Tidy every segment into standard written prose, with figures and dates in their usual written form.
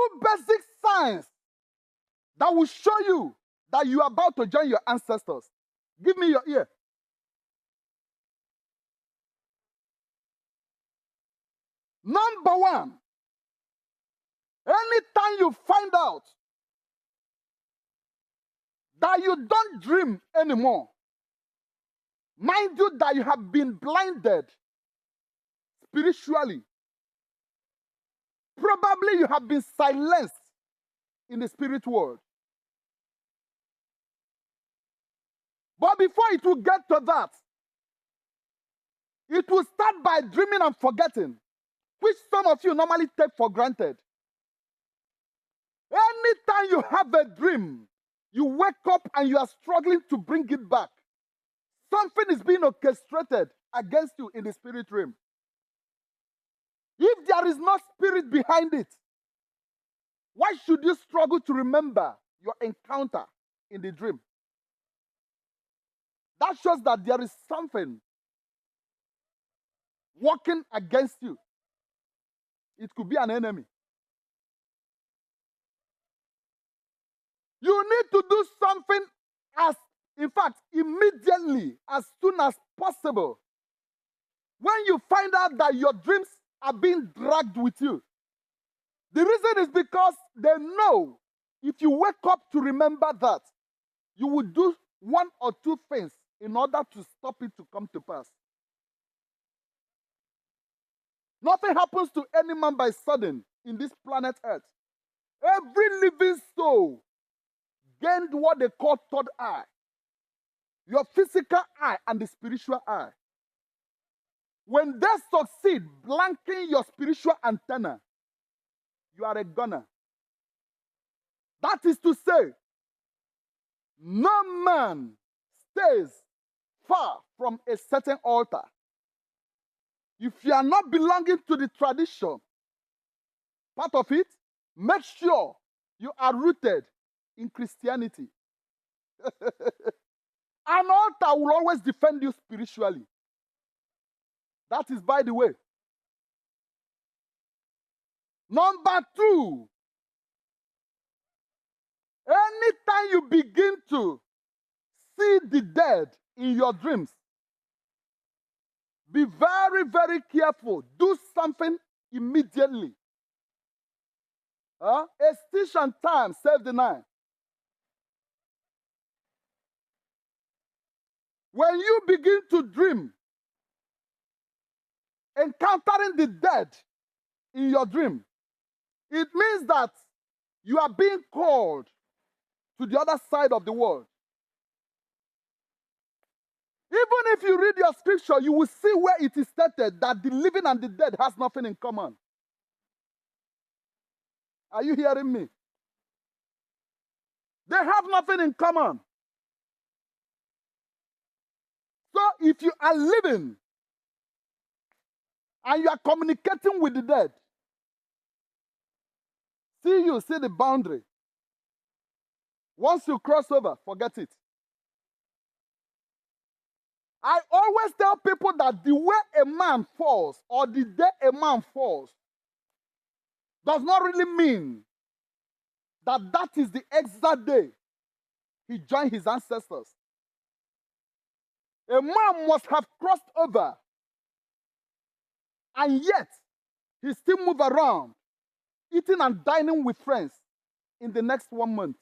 Two basic signs that will show you that you are about to join your ancestors. Give me your ear. Number one, anytime you find out that you don't dream anymore, mind you that you have been blinded spiritually. Probably you have been silenced in the spirit world. But before it will get to that, it will start by dreaming and forgetting, which some of you normally take for granted. Anytime you have a dream, you wake up and you are struggling to bring it back. Something is being orchestrated against you in the spirit realm. If there is no spirit behind it, why should you struggle to remember your encounter in the dream? That shows that there is something working against you. It could be an enemy. You need to do something immediately, as soon as possible. When you find out that your dreams are being dragged with you, the reason is because they know if you wake up to remember that, you will do one or two things in order to stop it to come to pass. Nothing happens to any man by sudden in this planet Earth. Every living soul gained what they call third eye. Your physical eye and the spiritual eye. When they succeed blanking your spiritual antenna, you are a goner. That is to say, no man stays far from a certain altar. If you are not belonging to the tradition, part of it, make sure you are rooted in Christianity. An altar will always defend you spiritually. That is by the way. Number two, anytime you begin to see the dead in your dreams, be very, very careful. Do something immediately. A stitch and time save the night. When you begin to dream, encountering the dead in your dream, it means that you are being called to the other side of the world. Even if you read your scripture, you will see where it is stated that the living and the dead has nothing in common. Are you hearing me? They have nothing in common. So if you are living and you are communicating with the dead, see the boundary. Once you cross over, forget it. I always tell people that the way a man falls or the day a man falls does not really mean that that is the exact day he joined his ancestors. A man must have crossed over, and yet he still moves around, eating and dining with friends in the next 1 month.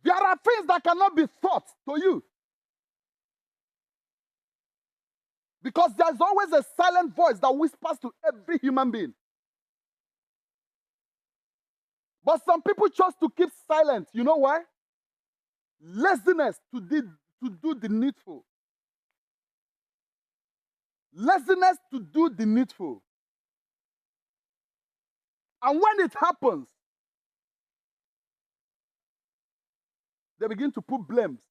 There are things that cannot be taught to you. Because there's always a silent voice that whispers to every human being. But some people chose to keep silent. You know why? Laziness to do the needful. Laziness to do the needful. And when it happens, they begin to put blames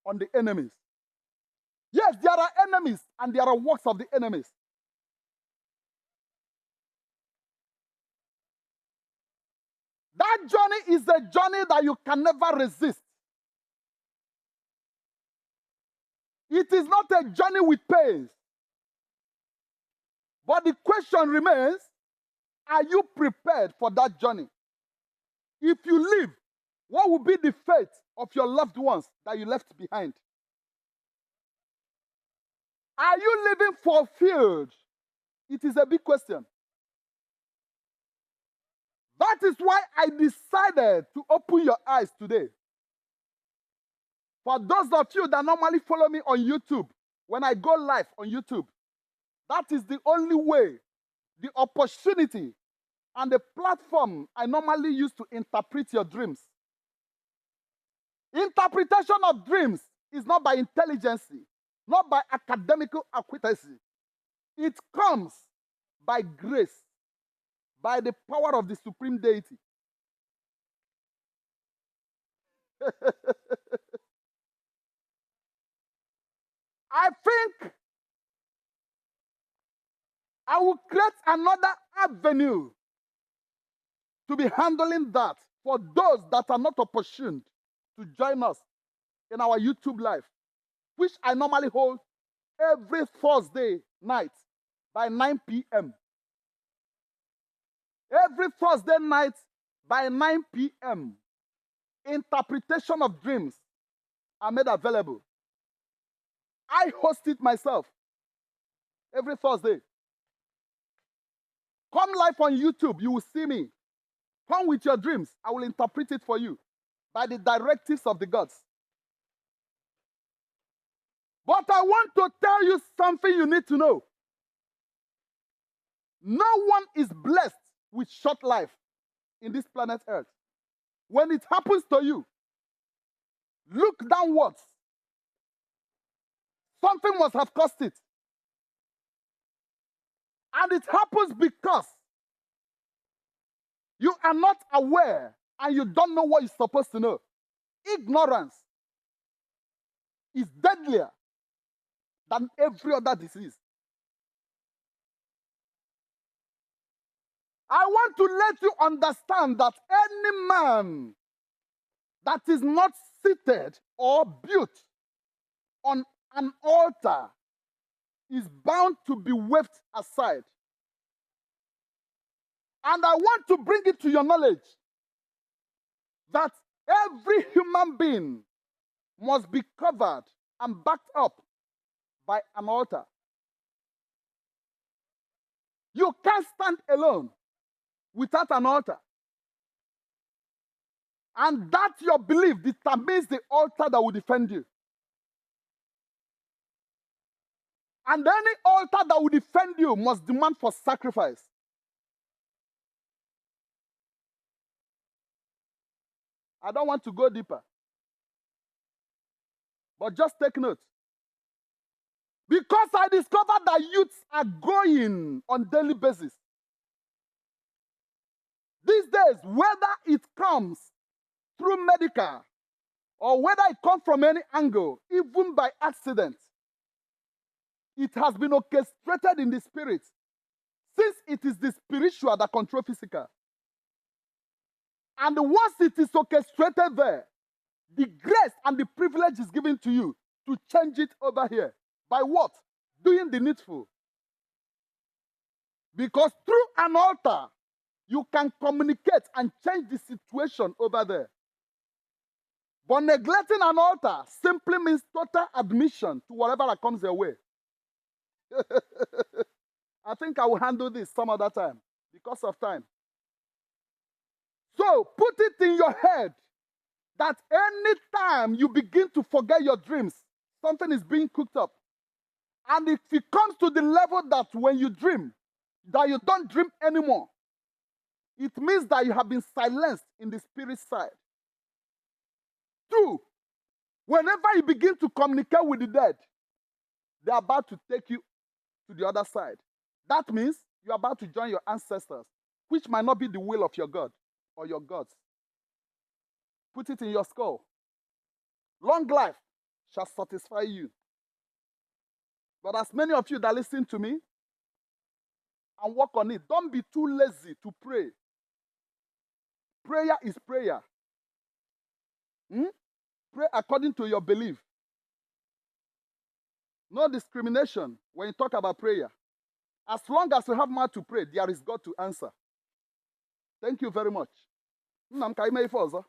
on the enemies. Yes, there are enemies and there are works of the enemies. That journey is a journey that you can never resist. It is not a journey with pains. But the question remains, Are you prepared for that journey? If you live, what will be the fate of your loved ones that you left behind? Are you living fulfilled? It is a big question. That is why I decided to open your eyes today. For those of you that normally follow me on YouTube, when I go live on YouTube, that is the only way, the opportunity, and the platform I normally use to interpret your dreams. Interpretation of dreams is not by intelligence, not by academical accuracy. It comes by grace, by the power of the supreme deity. I think I will create another avenue to be handling that for those that are not opportuned to join us in our YouTube live, which I normally hold every Thursday night by 9 p.m. Every Thursday night by 9 p.m., interpretation of dreams are made available. I host it myself every Thursday. Come live on YouTube, you will see me. Come with your dreams, I will interpret it for you by the directives of the gods. But I want to tell you something you need to know. No one is blessed with short life in this planet Earth. When it happens to you, look downwards. Something must have caused it. And it happens because you are not aware and you don't know what you're supposed to know. Ignorance is deadlier than every other disease. I want to let you understand that any man that is not seated or built on an altar is bound to be waved aside. And I want to bring it to your knowledge that every human being must be covered and backed up by an altar. You can't stand alone without an altar. And that your belief determines the altar that will defend you. And any altar that will defend you must demand for sacrifice. I don't want to go deeper. But just take note. Because I discovered that youths are growing on daily basis. These days, whether it comes through medical or whether it comes from any angle, even by accident, it has been orchestrated in the spirit, since it is the spiritual that controls physical. And once it is orchestrated there, the grace and the privilege is given to you to change it over here. By what? Doing the needful. Because through an altar, you can communicate and change the situation over there. But neglecting an altar simply means total admission to whatever that comes your way. I think I will handle this some other time because of time. So put it in your head that anytime you begin to forget your dreams, something is being cooked up. And if it comes to the level that when you dream, that you don't dream anymore, it means that you have been silenced in the spirit side. 2, whenever you begin to communicate with the dead, they're about to take you to the other side. That means you're about to join your ancestors, which might not be the will of your God or your gods. Put it in your skull. Long life shall satisfy you. But as many of you that listen to me and work on it, don't be too lazy to pray. Prayer is prayer. Pray according to your belief. No discrimination when you talk about prayer. As long as you have mouth to pray, there is God to answer. Thank you very much. Nna m ka ime ife ọzọ.